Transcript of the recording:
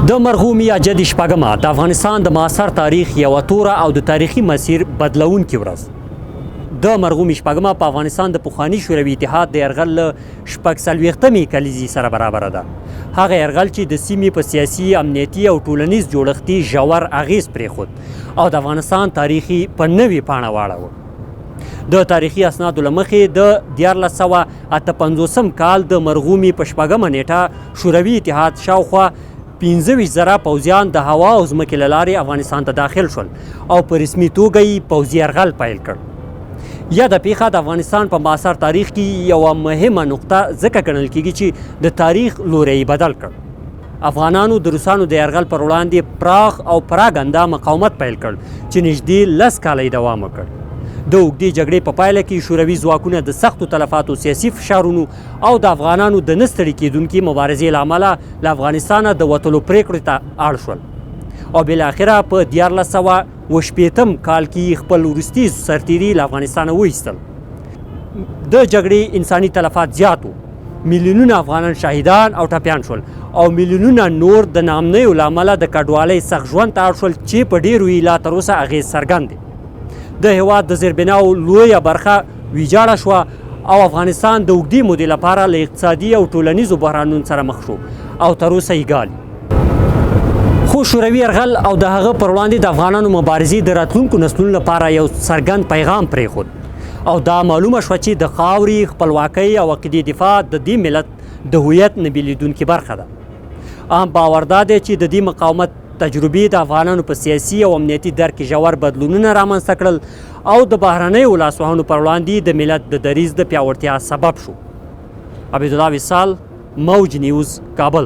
د مرغومې یا جدي شپږمه د افغانستان د معاصر تاریخ یوه توره او د تاریخي مسیر بدلونکې ورځ. د مرغومې شپږمه په افغانستان د پخواني شوروي اتحاد د یرغل له 46مې کلیزې سره برابره ده. هغه یرغل چې د سیمې په سیاسي، امنیتي او ټولنیز جوړښتي ژور اغیز پرېښود او د افغانستان تاریخي په نوې پاڼه واړوه. د تاریخي اسنادو له مخې د 1458 کال د مرغومې په شپږمه نیټه شوروي اتحاد شاوخوا 15,000 پوځیان د هوا او ځمکې له لارې افغانستان ته داخل شول او په رسمي توګه یې پوځي یرغل پیل کړ. یاده پیښه د افغانستان په معاصر تاریخ کې یوه مهمه نقطه ځکه ګڼل کېږي چې د تاریخ لوری یې بدل کړ. افغانانو د روسانو د یرغل پر وړاندې پراخ او پراګنده مقاومت پیل کړ چې نږدې 10 کاله یې دوام وکړ. د اوږدې جګړې په پایله کې شوروي ځواکونه د سختو تلفاتو، سیاسي فشارونو او د افغانانو د نه ستړي کېدونکې مبارزې له امله له افغانستانه د وتلو پرېکړې ته اړ شول او بالاخره په 1480 کال کې خپل وروستي سرتیري له افغانستانه وایستل. د جګړې انساني تلفات زیات وو. میلیونونه افغانان شهیدان او ټپیان شول او میلیونونه نور د ناامنیو له امله د کډوالۍ سخت ژوند ته اړ شول چې په ډېرو یې لا تر اوسه اغېز څرګند دی. د هېواد د زیربناو لویه برخه ویجاړه شوه او افغانستان د اوږدې مودې لپاره له اقتصادي او ټولنیزو بحرانونو سره مخ شو او تر اوسه یې ګالي. خو شوروي یرغل او د هغه پر وړاندې د افغانانو مبارزې د راتلونکو نسلونو لپاره یو څرګند پیغام پرېښود او دا معلومه شوه چې د خاورې، خپلواکۍ او عقیدې دفاع د دې ملت د هویت نه بېلېدونکې برخه ده. عام باور دا دی چې د دې مقاومت تجربې د افغانانو په سیاسي او امنیتي درک کې ژور بدلونونه رامنځته کړل او د بهرنیو لاسوهنو پر وړاندې د ملت د دریځ د پیاوړتیا سبب شو. عبدالله وصال، موج نیوز، کابل.